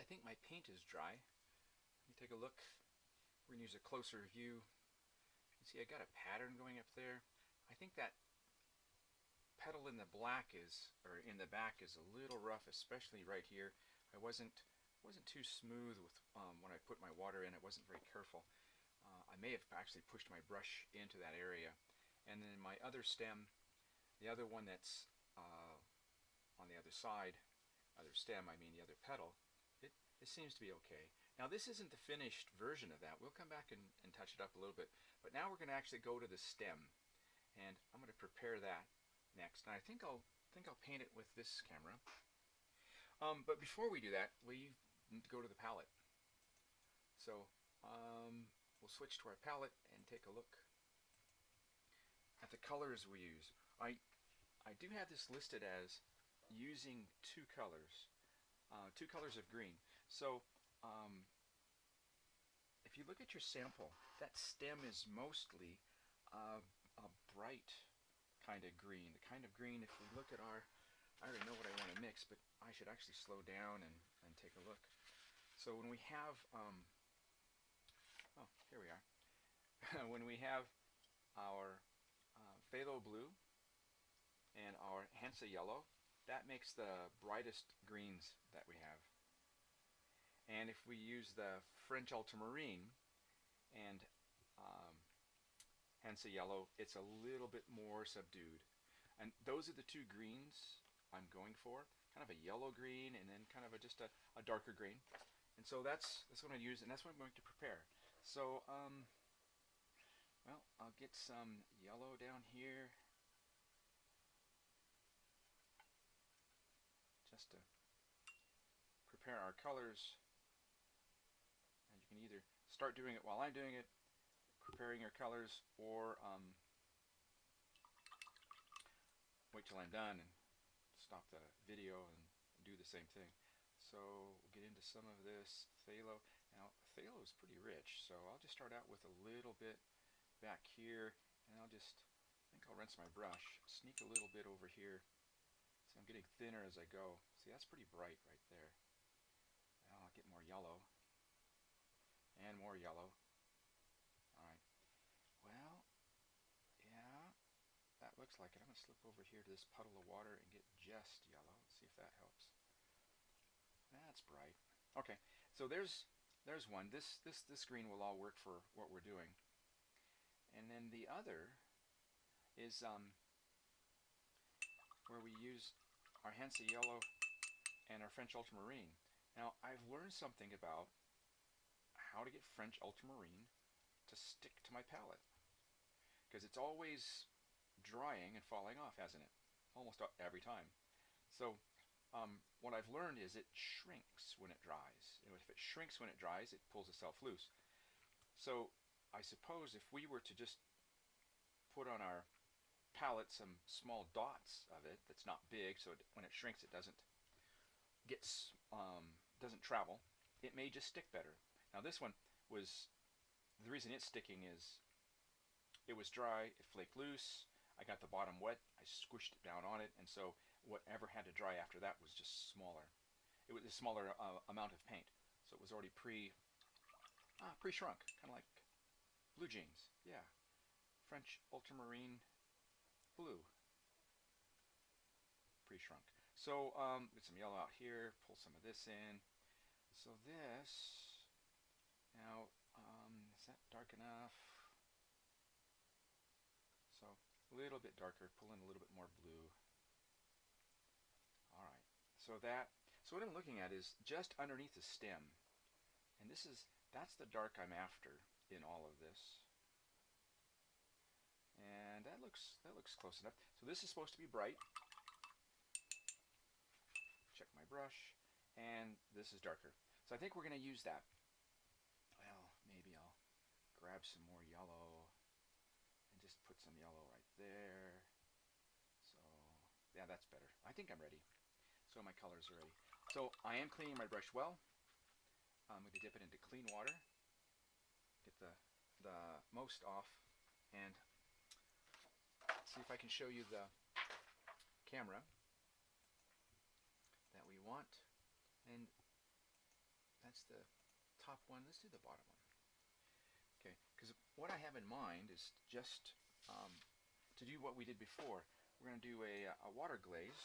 I think my paint is dry. Let me take a look. We're going to use a closer view. You see I got a pattern going up there. I think that petal in the black is, or in the back, is a little rough, especially right here. I wasn't too smooth with when I put my water in. I wasn't very careful. I may have actually pushed my brush into that area. And then my other stem, the other one that's on the other side, other stem, I mean the other petal, it seems to be okay. Now this isn't the finished version of that. We'll come back and touch it up a little bit. But now we're going to actually go to the stem, and I'm going to prepare that next. And I think I'll paint it with this camera. But before we do that, we need to go to the palette. So we'll switch to our palette and take a look at the colors we use. I do have this listed as using two colors of green. So if you look at your sample, that stem is mostly a bright kind of green. The kind of green, if we look at our, I already know what I want to mix, but I should actually slow down and take a look. So when we have, oh, here we are. When we have our phthalo blue and our Hansa yellow, that makes the brightest greens that we have. And if we use the French ultramarine and Hansa yellow, it's a little bit more subdued. And those are the two greens I'm going for, kind of a yellow green and then kind of just a darker green. And so that's what I use, and that's what I'm going to prepare. So, well, I'll get some yellow down here, just to prepare our colors. And you can either start doing it while I'm doing it, preparing your colors, or wait till I'm done and stop the video and do the same thing. So we'll get into some of this phthalo. Now phthalo is pretty rich, so I'll just start out with a little bit back here, and I think I'll rinse my brush, sneak a little bit over here. See, I'm getting thinner as I go. See, that's pretty bright right there. Now I'll get more yellow and more yellow. Alright, well, yeah, that looks like it. I'm going to slip over here to this puddle of water and get just yellow. Let's see if that helps. That's bright. Okay, so there's one. This green will all work for what we're doing. And then the other is where we use our Hansa yellow and our French ultramarine. Now I've learned something about how to get French ultramarine to stick to my palette, because it's always drying and falling off, hasn't it? Almost every time. So what I've learned is it shrinks when it dries. If it shrinks when it dries, it pulls itself loose. So I suppose if we were to just put on our palette some small dots of it that's not big, so when it shrinks it doesn't travel, it may just stick better. Now this one was, the reason it's sticking is it was dry, it flaked loose, I got the bottom wet, I squished it down on it, and so whatever had to dry after that was just smaller. It was a smaller amount of paint, so it was already pre-shrunk, kind of like blue jeans. Yeah, French ultramarine blue, pre-shrunk. So get some yellow out here, pull some of this in. So this, now, is that dark enough? So a little bit darker, pull in a little bit more blue. All right, so what I'm looking at is just underneath the stem, and that's the dark I'm after in all of this. And that looks close enough. So this is supposed to be bright. Check my brush, and this is darker. So I think we're going to use that. Well, maybe I'll grab some more yellow and just put some yellow right there. So yeah, that's better. I think I'm ready. So my colors are ready. So I am cleaning my brush well. I'm going to dip it into clean water, get the most off, and see if I can show you the camera that we want. And That's the top one. Let's do the bottom one. Okay, because what I have in mind is just to do what we did before. We're going to do a water glaze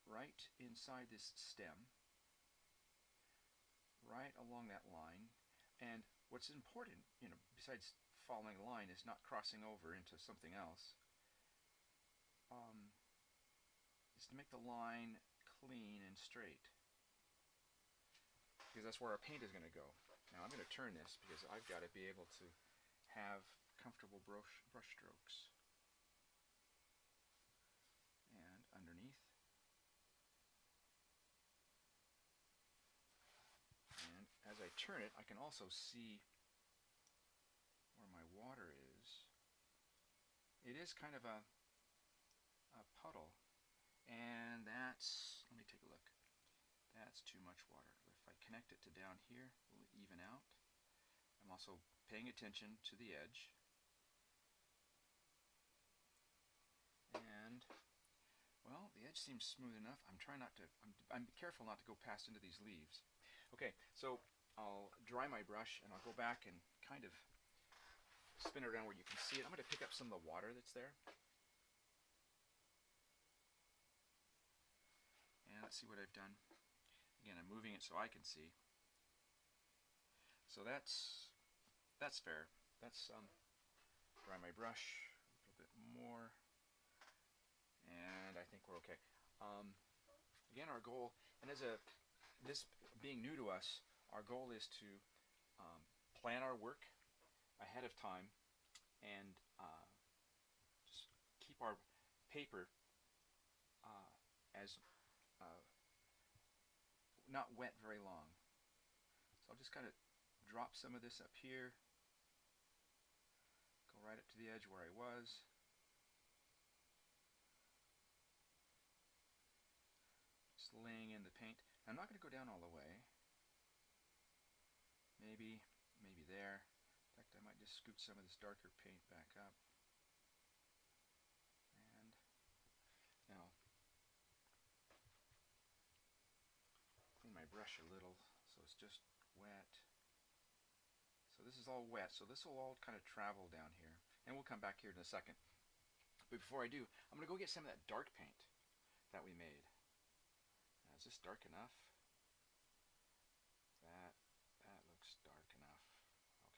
right inside this stem, right along that line. And what's important, besides following the line, is not crossing over into something else. Is to make the line clean and straight, because that's where our paint is going to go. Now I'm going to turn this because I've got to be able to have comfortable brush strokes. And underneath. And as I turn it, I can also see where my water is. It is kind of a puddle, and that's, let me take a look. That's too much water. If I connect it to down here, will it even out? I'm also paying attention to the edge. And, well, the edge seems smooth enough. I'm trying not to, I'm careful not to go past into these leaves. Okay, so I'll dry my brush and I'll go back and kind of spin it around where you can see it. I'm going to pick up some of the water that's there. And let's see what I've done. Again, I'm moving it so I can see. So that's fair. That's dry my brush a little bit more, and I think we're okay. Again, our goal, and this being new to us, our goal is to plan our work ahead of time and just keep our paper as not wet very long. So I'll just kind of drop some of this up here, go right up to the edge where I was. Just laying in the paint. I'm not going to go down all the way. Maybe there. In fact, I might just scoot some of this darker paint back up. And now clean my brush a little so it's just wet. So this is all wet, so this will all kind of travel down here. And we'll come back here in a second. But before I do, I'm going to go get some of that dark paint that we made. Now, is this dark enough? That looks dark enough.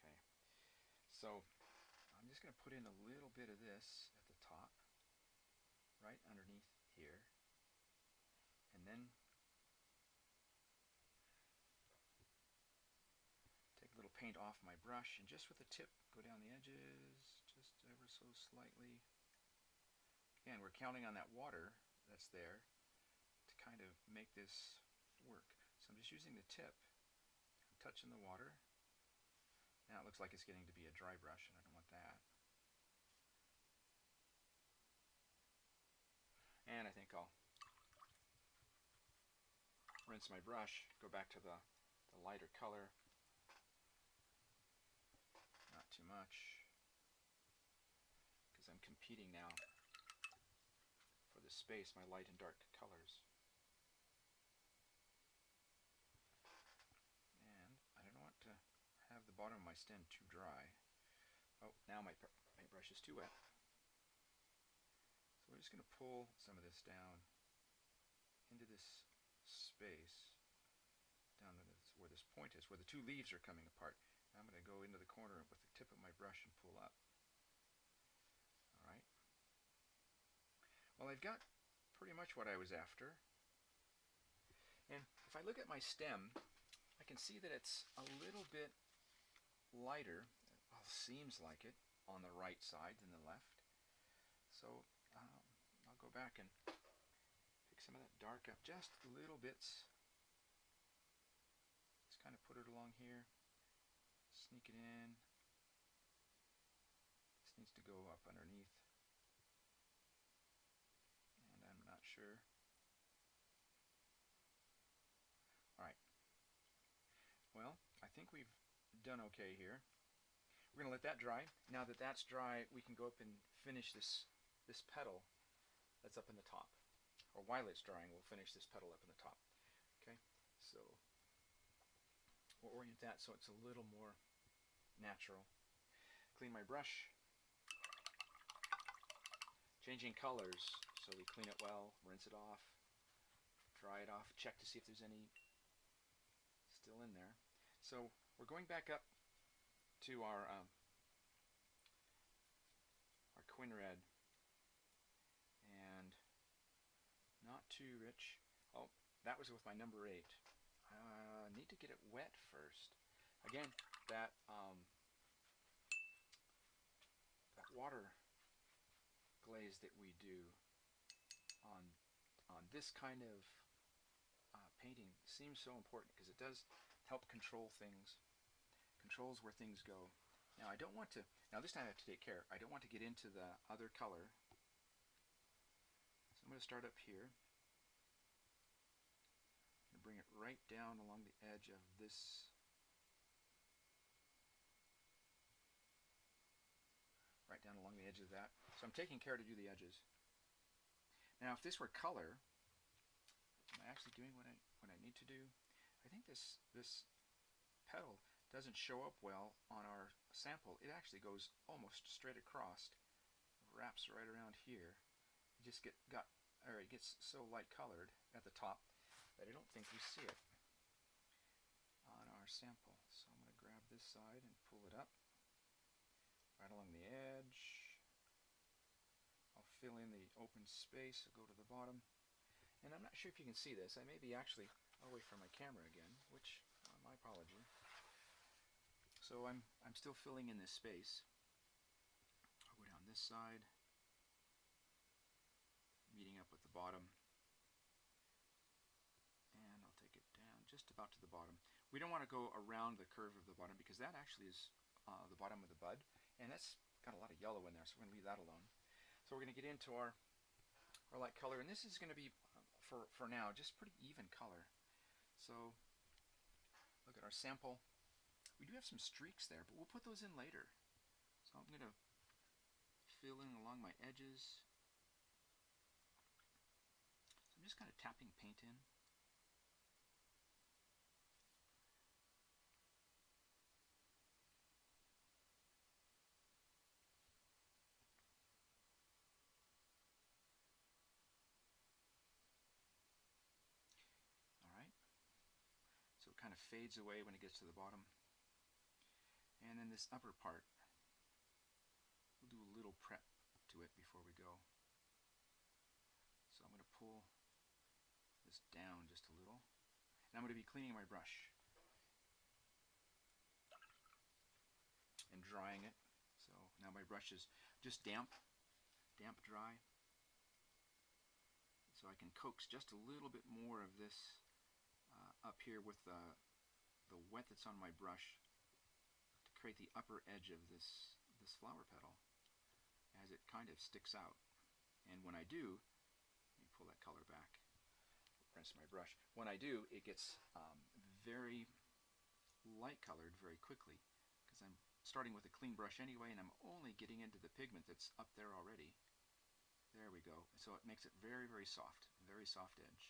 Okay. So I'm just going to put in a little bit of this at the top, right underneath here. And then take a little paint off my brush, and just with the tip go down the edges, just ever so slightly. Again, we're counting on that water that's there to kind of make this work. So I'm just using the tip, I'm touching the water. Now it looks like it's getting to be a dry brush, and I don't want that. And I think I'll rinse my brush, go back to the lighter color. Not too much, because I'm competing now for the space, my light and dark colors. And I don't want to have the bottom of my stem too dry. Oh, now my brush is too wet. So we're just going to pull some of this down into this space, down to where this point is, where the two leaves are coming apart. Now I'm going to go into the corner with the tip of my brush and pull up. Alright. Well, I've got pretty much what I was after. And if I look at my stem, I can see that it's a little bit lighter, well, seems like it, on the right side than the left. So I'll go back and pick some of that dark up, just little bits. Just kind of put it along here, sneak it in. This needs to go up underneath. And I'm not sure. Alright. Well, I think we've done okay here. We're going to let that dry. Now that that's dry, we can go up and finish this petal that's up in the top. Or while it's drying, we'll finish this petal up in the top. Okay, so We'll orient that so it's a little more natural. Clean my brush. Changing colors, so we clean it well, rinse it off, dry it off, check to see if there's any still in there. So we're going back up to our Quinn Red, and not too rich. Oh, that was with my number 8. Need to get it wet first. Again, that water glaze that we do on this kind of painting seems so important because it does help control things, controls where things go. Now I don't want to, now this time I have to take care, I don't want to get into the other color. So I'm going to start up here. I'm going to bring it right down along the edge of this. Right down along the edge of that. So I'm taking care to do the edges. Now if this were color, am I actually doing what I need to do? I think this petal doesn't show up well on our sample. It actually goes almost straight across, wraps right around here. It just it gets so light colored at the top that I don't think we see it on our sample. So I'm going to grab this side and pull it up right along the edge. I'll fill in the open space, I'll go to the bottom. And I'm not sure if you can see this. I may be actually away from my camera again, which, my apology. So I'm still filling in this space. I'll go down this side, meeting up with the bottom. And I'll take it down just about to the bottom. We don't want to go around the curve of the bottom because that actually is the bottom of the bud. And that's got a lot of yellow in there, so we're going to leave that alone. So we're going to get into our light color, and this is going to be, for now, just pretty even color. So look at our sample. We do have some streaks there, but we'll put those in later. So I'm going to fill in along my edges. So I'm just kind of tapping paint in. So it kind of fades away when it gets to the bottom. And then this upper part, we'll do a little prep to it before we go. So I'm going to pull this down just a little. And I'm going to be cleaning my brush and drying it. So now my brush is just damp dry. So I can coax just a little bit more of this up here with the wet that's on my brush to create the upper edge of this flower petal as it kind of sticks out. And when I do, let me pull that color back, rinse my brush. When I do, it gets very light colored very quickly because I'm starting with a clean brush anyway, and I'm only getting into the pigment that's up there already. There we go. So it makes it very, very soft edge.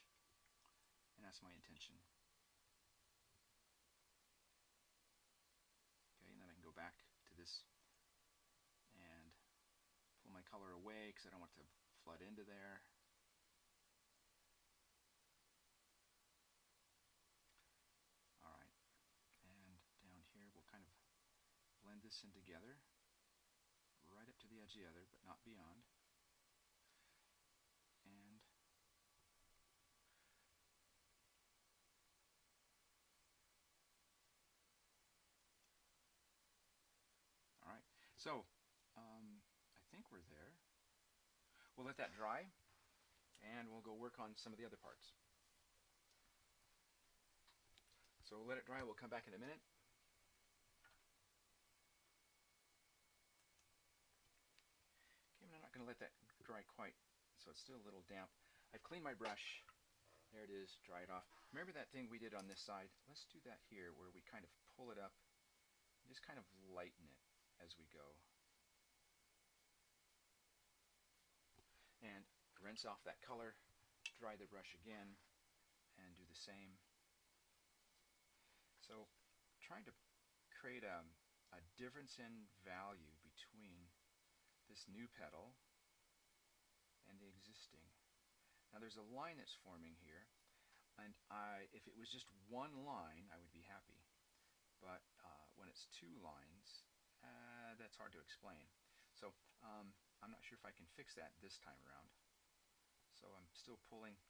And that's my intention. Okay, and then I can go back to this and pull my color away because I don't want to flood into there. Alright, and down here we'll kind of blend this in together, right up to the edge of the other, but not beyond. And alright, so I think we're there. We'll let that dry and we'll go work on some of the other parts. So we'll let it dry, we'll come back in a minute. Okay, I'm not going to let that dry quite, so it's still a little damp. I've cleaned my brush. There it is, dry it off. Remember that thing we did on this side? Let's do that here where we kind of pull it up and just kind of lighten it as we go. And rinse off that color, dry the brush again, and do the same. So trying to create a difference in value between this new petal and the existing. Now there's a line that's forming here, and if it was just one line, I would be happy. But when it's two lines, that's hard to explain. So I'm not sure if I can fix that this time around. So I'm still pulling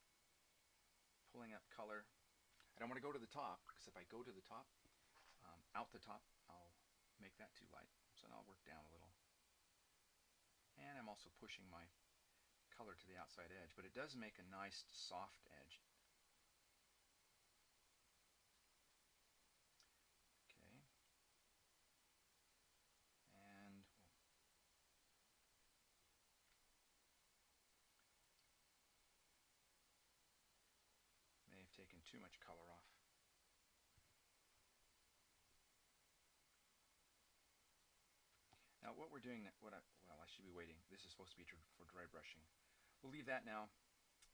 up color. I don't want to go to the top, because if I go to the top, out the top, I'll make that too light. So I'll work down a little. And I'm also pushing my color to the outside edge, but it does make a nice soft edge. Okay. And may have taken too much color off. Now what we're doing, well, I should be waiting. This is supposed to be for dry brushing. We'll leave that now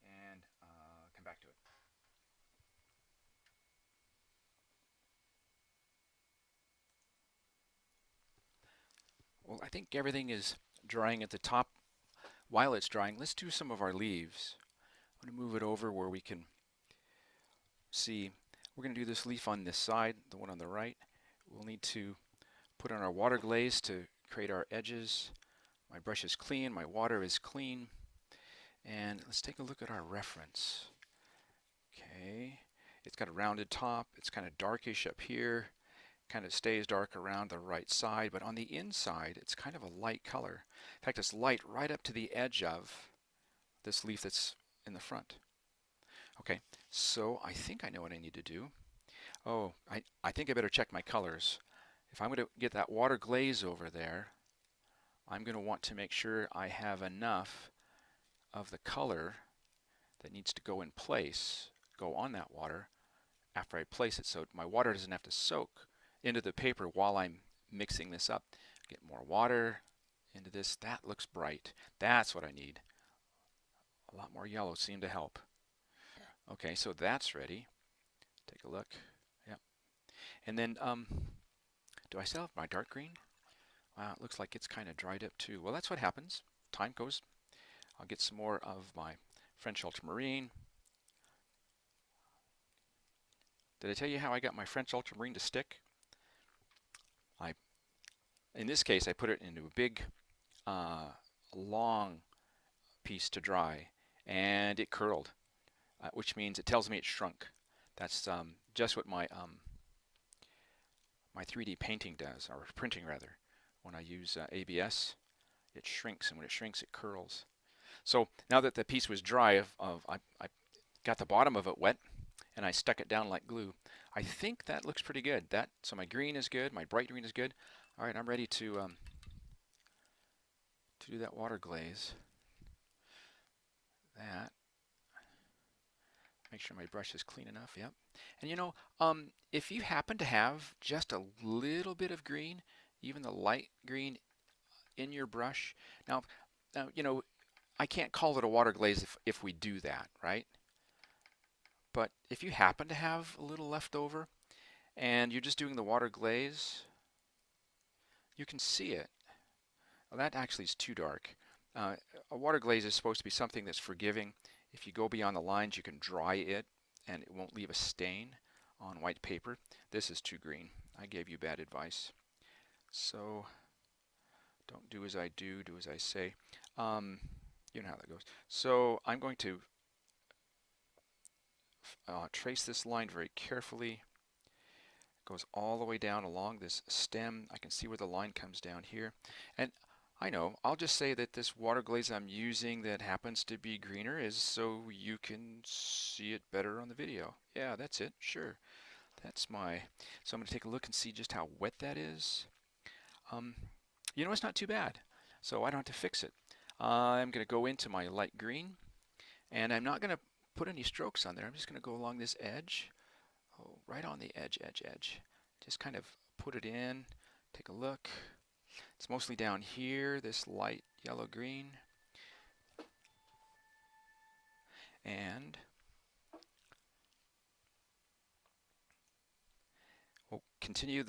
and come back to it. Well, I think everything is drying at the top. While it's drying, let's do some of our leaves. I'm going to move it over where we can see. We're going to do this leaf on this side, the one on the right. We'll need to put on our water glaze to create our edges. My brush is clean, my water is clean. And let's take a look at our reference. Okay, it's got a rounded top, it's kind of darkish up here, kind of stays dark around the right side, but on the inside it's kind of a light color. In fact, it's light right up to the edge of this leaf that's in the front. Okay, so I think I know what I need to do. Oh, I think I better check my colors. If I'm going to get that water glaze over there, I'm going to want to make sure I have enough of the color that needs to go in place, go on that water after I place it, so my water doesn't have to soak into the paper while I'm mixing this up. Get more water into this. That looks bright. That's what I need. A lot more yellow seemed to help. Okay, so that's ready. Take a look. Yep. And then, do I still have my dark green? Wow, it looks like it's kind of dried up too. Well, that's what happens. Time goes. I'll get some more of my French ultramarine. Did I tell you how I got my French ultramarine to stick? In this case, I put it into a big, long piece to dry, and it curled, which means it tells me it shrunk. That's just what my 3D painting does, or printing rather. When I use ABS, it shrinks, and when it shrinks, it curls. So now that the piece was dry, I got the bottom of it wet, and I stuck it down like glue. I think that looks pretty good. So my green is good, my bright green is good. All right, I'm ready to do that water glaze. That. Make sure my brush is clean enough. Yep. And you know, if you happen to have just a little bit of green, even the light green in your brush, now you know, I can't call it a water glaze if we do that, right? But if you happen to have a little left over and you're just doing the water glaze, you can see it. Well, that actually is too dark. A water glaze is supposed to be something that's forgiving. If you go beyond the lines, you can dry it and it won't leave a stain on white paper. This is too green. I gave you bad advice. So don't do as I do, do as I say. You know how that goes. So I'm going to trace this line very carefully. It goes all the way down along this stem. I can see where the line comes down here. And I know, I'll just say that this water glaze I'm using that happens to be greener is so you can see it better on the video. Yeah, that's it, sure. That's my, so I'm going to take a look and see just how wet that is. You know, it's not too bad, so I don't have to fix it. I'm going to go into my light green, and I'm not going to put any strokes on there. I'm just going to go along this edge, right on the edge. Just kind of put it in, take a look. It's mostly down here, this light yellow-green. And We'll continue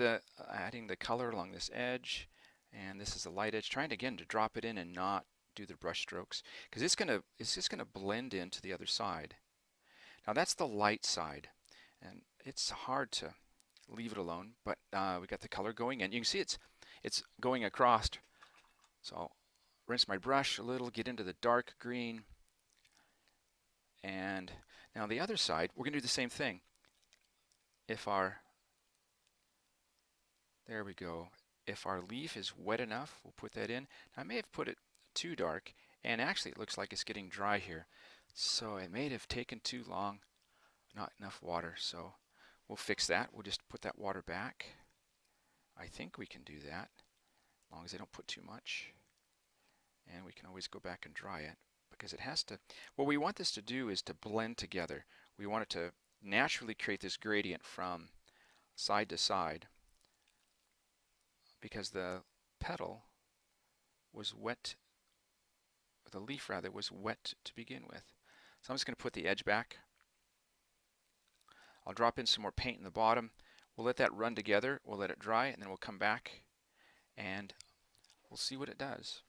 adding the color along this edge, and this is the light edge, trying again to drop it in and not do the brush strokes, because it's just gonna blend into the other side. Now that's the light side, and it's hard to leave it alone, but we got the color going, and you can see it's going across. So I'll rinse my brush a little, get into the dark green, and now the other side, we're gonna do the same thing. There we go. If our leaf is wet enough, we'll put that in. Now, I may have put it too dark, and actually it looks like it's getting dry here. So it may have taken too long, not enough water. So we'll fix that. We'll just put that water back. I think we can do that, as long as I don't put too much. And we can always go back and dry it, because it has to, what we want this to do is to blend together. We want it to naturally create this gradient from side to side, because the petal was wet, the leaf rather, was wet to begin with. So I'm just going to put the edge back. I'll drop in some more paint in the bottom. We'll let that run together, we'll let it dry, and then we'll come back and we'll see what it does.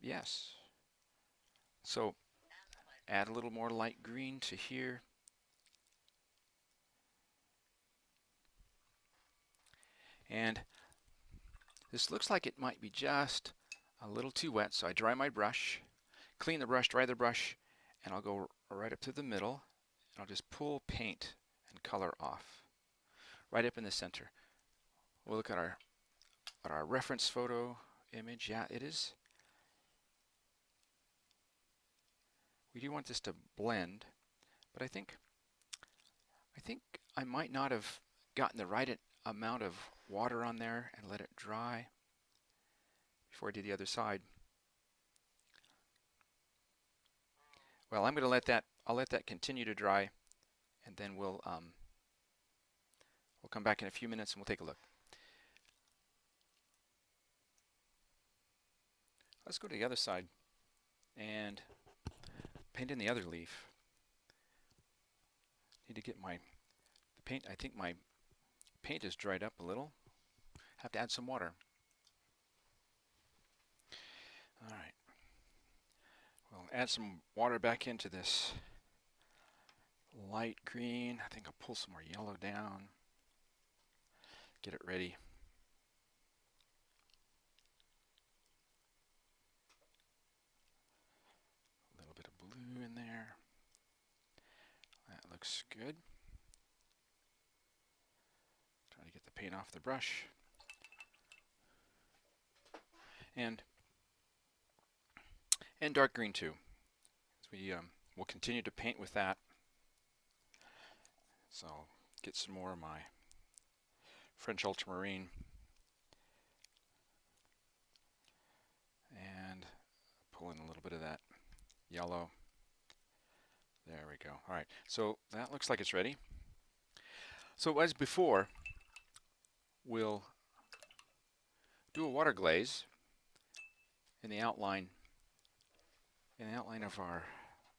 Yes. So add a little more light green to here. And this looks like it might be just a little too wet, so I dry my brush, clean the brush, dry the brush, and I'll go right up to the middle, and I'll just pull paint and color off, right up in the center. We'll look at our reference photo image. Yeah, it is. We do want this to blend, but I think I might not have gotten the right amount of water on there and let it dry before I do the other side. Well, I'm going to I'll let that continue to dry, and then we'll come back in a few minutes and we'll take a look. Let's go to the other side and paint in the other leaf. Need to get the paint. I think my paint is dried up a little. Have to add some water. All right. We'll add some water back into this light green. I think I'll pull some more yellow down. Get it ready. A little bit of blue in there. That looks good. Try to get the paint off the brush. And dark green too. So we'll continue to paint with that. So get some more of my French ultramarine and pull in a little bit of that yellow. There we go. All right, so that looks like it's ready. So as before, we'll do a water glaze in the outline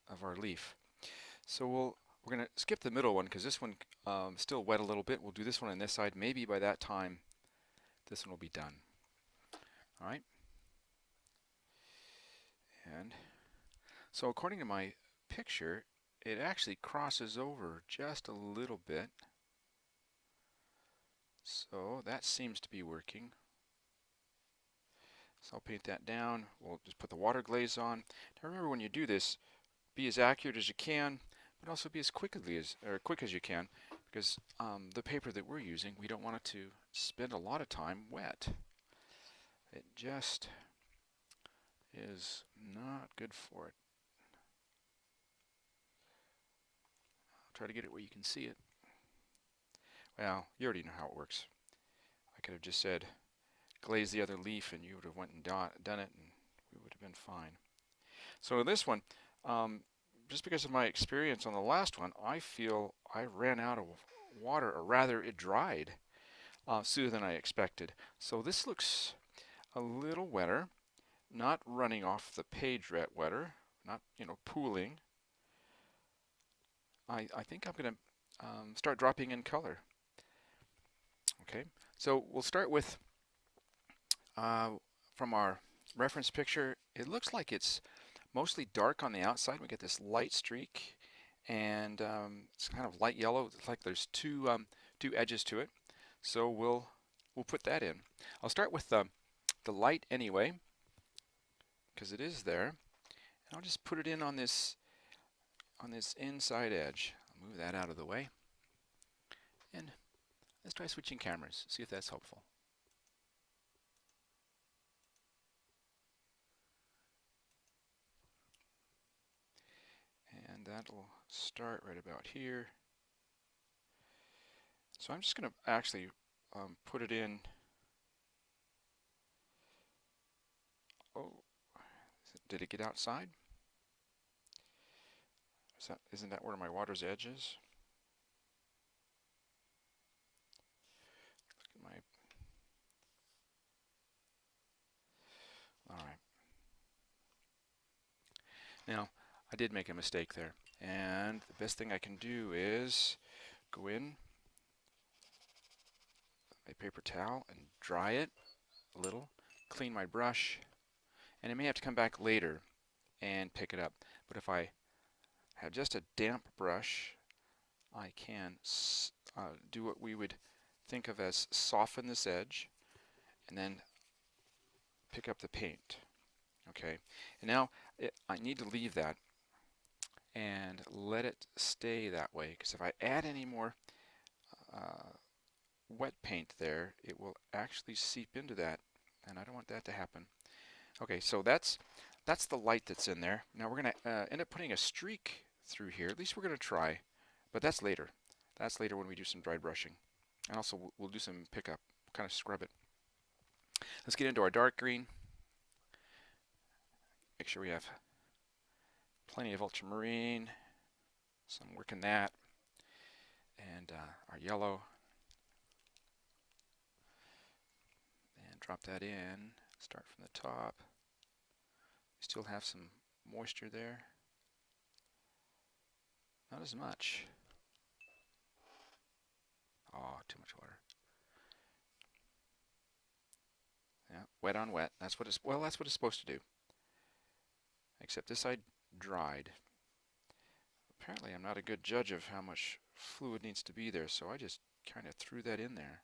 of our leaf. So we're going to skip the middle one, because this one still wet a little bit. We'll do this one on this side. Maybe by that time this one will be done. All right. And so according to my picture, it actually crosses over just a little bit. So that seems to be working. So I'll paint that down. We'll just put the water glaze on. Now remember, when you do this, be as accurate as you can, but also be as quick as you can, because the paper that we're using, we don't want it to spend a lot of time wet. It just is not good for it. I'll try to get it where you can see it. Well, you already know how it works. I could have just said glaze the other leaf, and you would have went and done it, and we would have been fine. So in this one, just because of my experience on the last one, I feel I ran out of water, or rather it dried sooner than I expected. So this looks a little wetter, not running off the page wetter, not pooling. I think I'm going to start dropping in color. Okay, so we'll start with uh, from our reference picture. It looks like it's mostly dark on the outside. We get this light streak, and it's kind of light yellow. It's like there's two edges to it. So we'll put that in. I'll start with the light anyway, because it is there. And I'll just put it in on this inside edge. I'll move that out of the way. And let's try switching cameras, see if that's helpful. And that'll start right about here. So I'm just going to actually put it in. Oh, did it get outside? Isn't that where my water's edge is? Look at my. All right. Now, I did make a mistake there, and the best thing I can do is go in a paper towel and dry it a little, clean my brush, and I may have to come back later and pick it up. But if I have just a damp brush, I can do what we would think of as soften this edge and then pick up the paint. Okay, and now I need to leave that and let it stay that way, because if I add any more wet paint there, it will actually seep into that, and I don't want that to happen. Okay, so that's the light that's in there. Now we're going to end up putting a streak through here. At least we're going to try, but that's later. That's later when we do some dry brushing. And also we'll do some pickup, kind of scrub it. Let's get into our dark green. Make sure we have plenty of ultramarine, some work in that, and our yellow. And drop that in, start from the top. Still have some moisture there. Not as much. Oh, too much water. Yeah, wet on wet. That's what it's supposed to do. Except this side dried. Apparently I'm not a good judge of how much fluid needs to be there, so I just kind of threw that in there.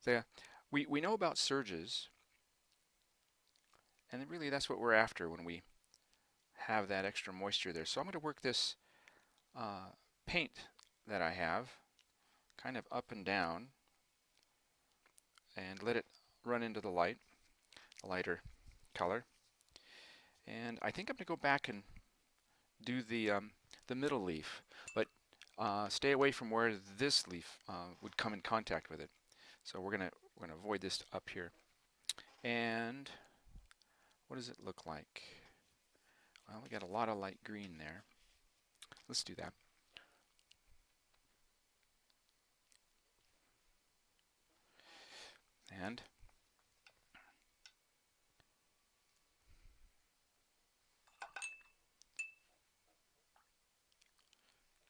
So, we know about surges, and really that's what we're after when we have that extra moisture there. So I'm going to work this paint that I have kind of up and down and let it run into the lighter color. And I think I'm going to go back and do the middle leaf, but stay away from where this leaf would come in contact with it. So we're gonna avoid this up here. And what does it look like? Well, we got a lot of light green there. Let's do that. And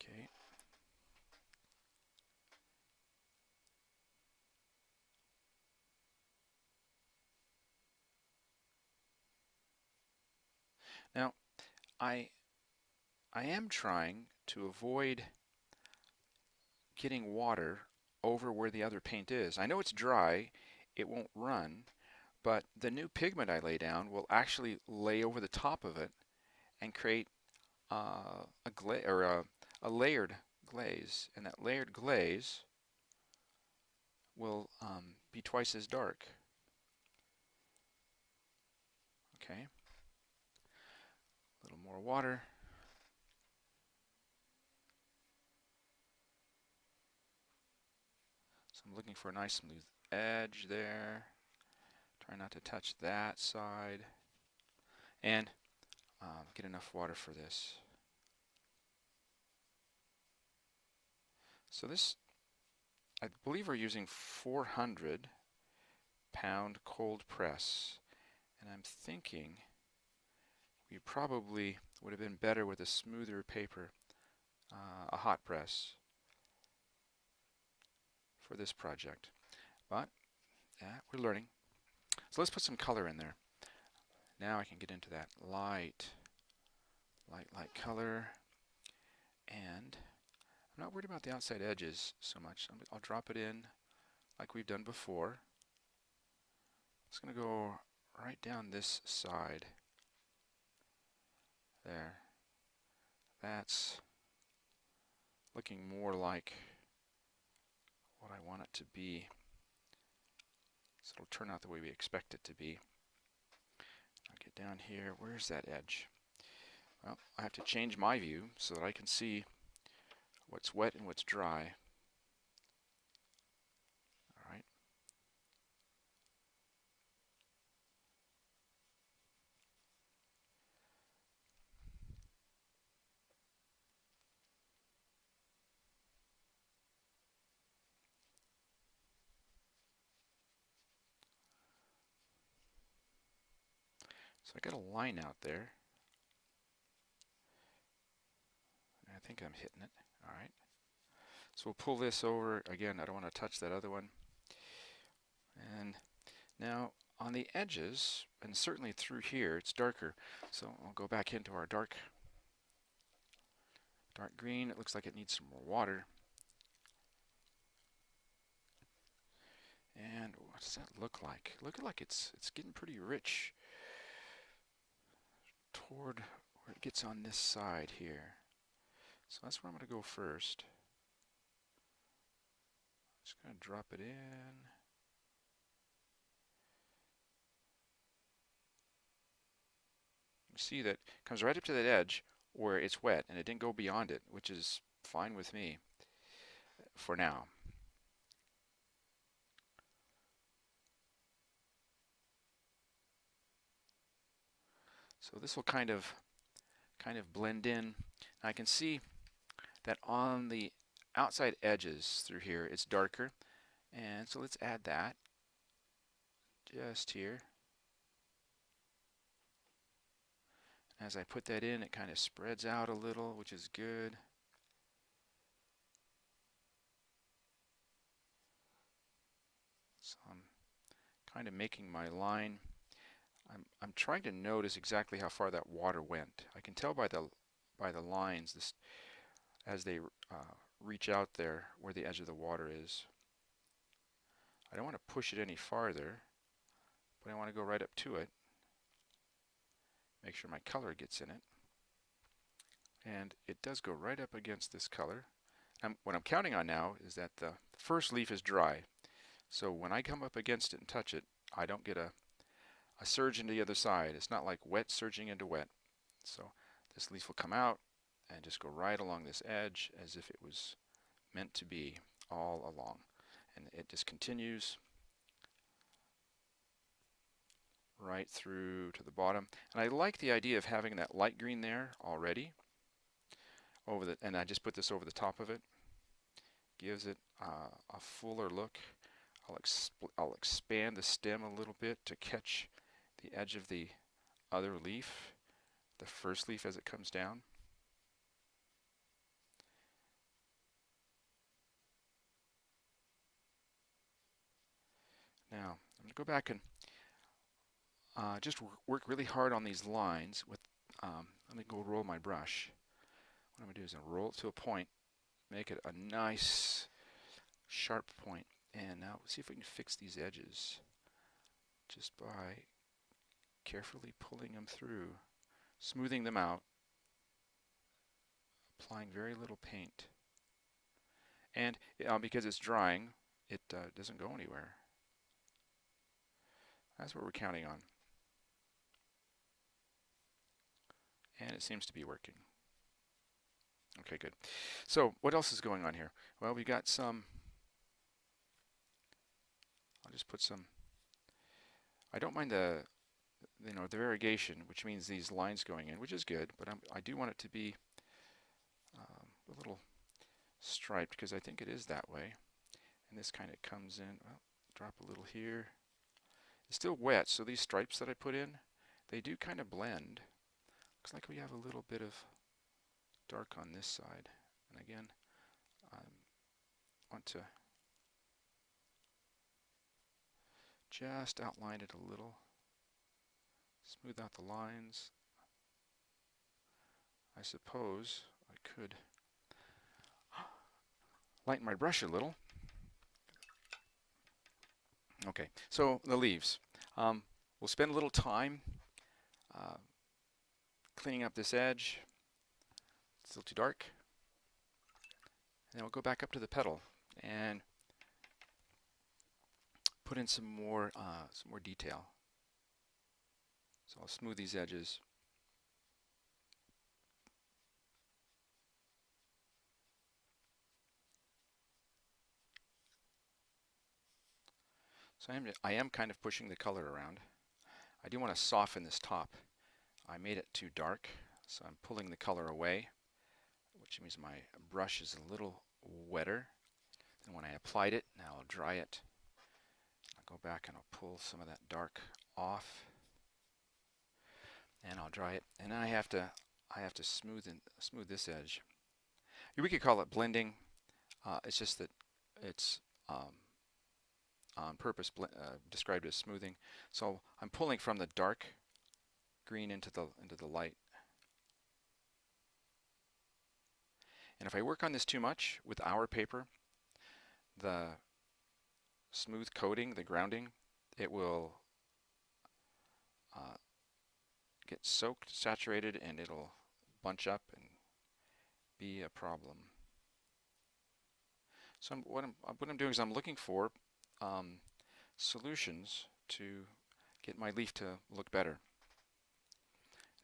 okay. Now, I am trying to avoid getting water over where the other paint is. I know it's dry, it won't run, but the new pigment I lay down will actually lay over the top of it and create a layered glaze, and that layered glaze will be twice as dark. Okay, a little more water. So I'm looking for a nice smooth edge there. Try not to touch that side, and get enough water for this. So this, I believe we're using 400-pound cold press, and I'm thinking we probably would have been better with a smoother paper. a hot press for this project. But we're learning. So let's put some color in there. Now I can get into that light color. And I'm not worried about the outside edges so much. I'll drop it in like we've done before. It's going to go right down this side. There. That's looking more like what I want it to be. So it'll turn out the way we expect it to be. I'll get down here. Where's that edge? Well, I have to change my view so that I can see what's wet and what's dry. All right. So I got a line out there. I think I'm hitting it. All right. So we'll pull this over. Again, I don't want to touch that other one. And now on the edges, and certainly through here, it's darker. So I'll go back into our dark green. It looks like it needs some more water. And what does that look like? Look like it's getting pretty rich toward where it gets on this side here. So that's where I'm going to go first. Just going to drop it in. You see that it comes right up to that edge where it's wet, and it didn't go beyond it, which is fine with me for now. So this will kind of blend in. I can see that on the outside edges through here it's darker, and so let's add that just here. As I put that in, it kind of spreads out a little, which is good. So I'm kind of making my line. I'm trying to notice exactly how far that water went. I can tell by the lines as they reach out there where the edge of the water is. I don't want to push it any farther, but I want to go right up to it. Make sure my color gets in it. And it does go right up against this color. What I'm counting on now is that the first leaf is dry. So when I come up against it and touch it, I don't get a surge into the other side. It's not like wet surging into wet. So this leaf will come out and just go right along this edge as if it was meant to be all along. And it just continues right through to the bottom. And I like the idea of having that light green there already. And I just put this over the top of it. Gives it a fuller look. I'll expand the stem a little bit to catch the edge of the other leaf, the first leaf as it comes down. Now, I'm going to go back and just work really hard on these lines. Let me go roll my brush. What I'm going to do is roll it to a point, make it a nice sharp point. And now see if we can fix these edges just by carefully pulling them through, smoothing them out, applying very little paint. And because it's drying, it doesn't go anywhere. That's what we're counting on. And it seems to be working. Okay, good. So what else is going on here? Well, we got some, I'll just put some, I don't mind the variegation, which means these lines going in, which is good, but I do want it to be a little striped because I think it is that way. And this kind of comes in, well, drop a little here. It's still wet, so these stripes that I put in, they do kind of blend. Looks like we have a little bit of dark on this side. And again, I want to just outline it a little, smooth out the lines. I suppose I could lighten my brush a little. Okay, so the leaves. We'll spend a little time cleaning up this edge. It's still too dark. And then we'll go back up to the petal and put in some more detail. So I'll smooth these edges. So I am kind of pushing the color around. I do want to soften this top. I made it too dark, so I'm pulling the color away, which means my brush is a little wetter than when I applied it. Now I'll dry it. I'll go back and I'll pull some of that dark off, and I'll dry it. And then I have to smooth this edge. We could call it blending. It's just that it's on purpose described as smoothing. So I'm pulling from the dark green into the light. And if I work on this too much with our paper, the smooth coating, the grounding, it will get soaked, saturated, and it'll bunch up and be a problem. So what I'm doing is I'm looking for solutions to get my leaf to look better.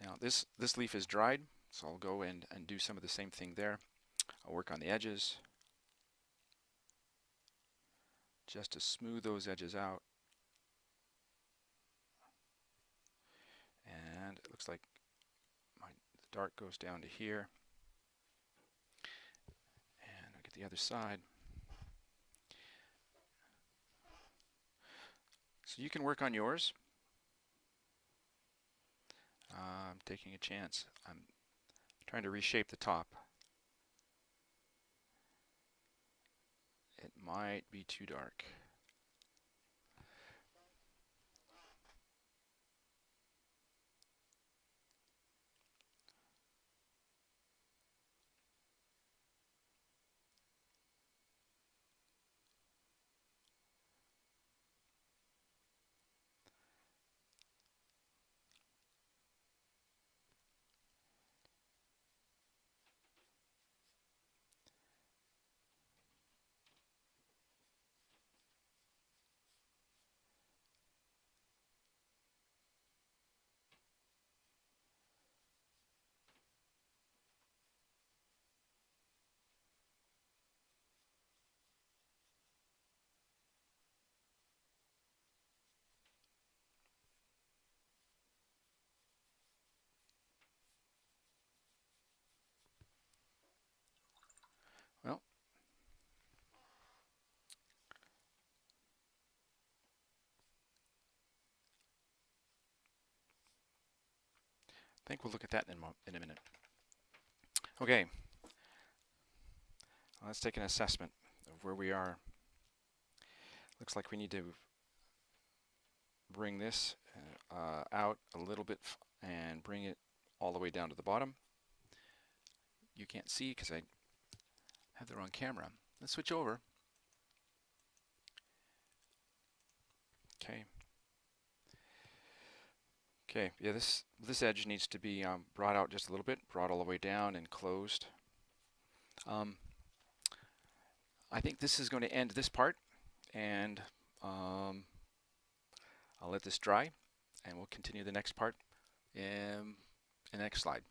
Now this leaf is dried, so I'll go and do some of the same thing there. I'll work on the edges just to smooth those edges out. And it looks like the dark goes down to here. And I'll get the other side. So you can work on yours. I'm taking a chance. I'm trying to reshape the top. It might be too dark. Well, I think we'll look at that in a minute. Okay, let's take an assessment of where we are. Looks like we need to bring this out a little bit and bring it all the way down to the bottom. You can't see because I have the wrong camera. Let's switch over. Okay. Okay, yeah, this edge needs to be brought out just a little bit, brought all the way down and closed. I think this is going to end this part, and I'll let this dry, and we'll continue the next part in the next slide.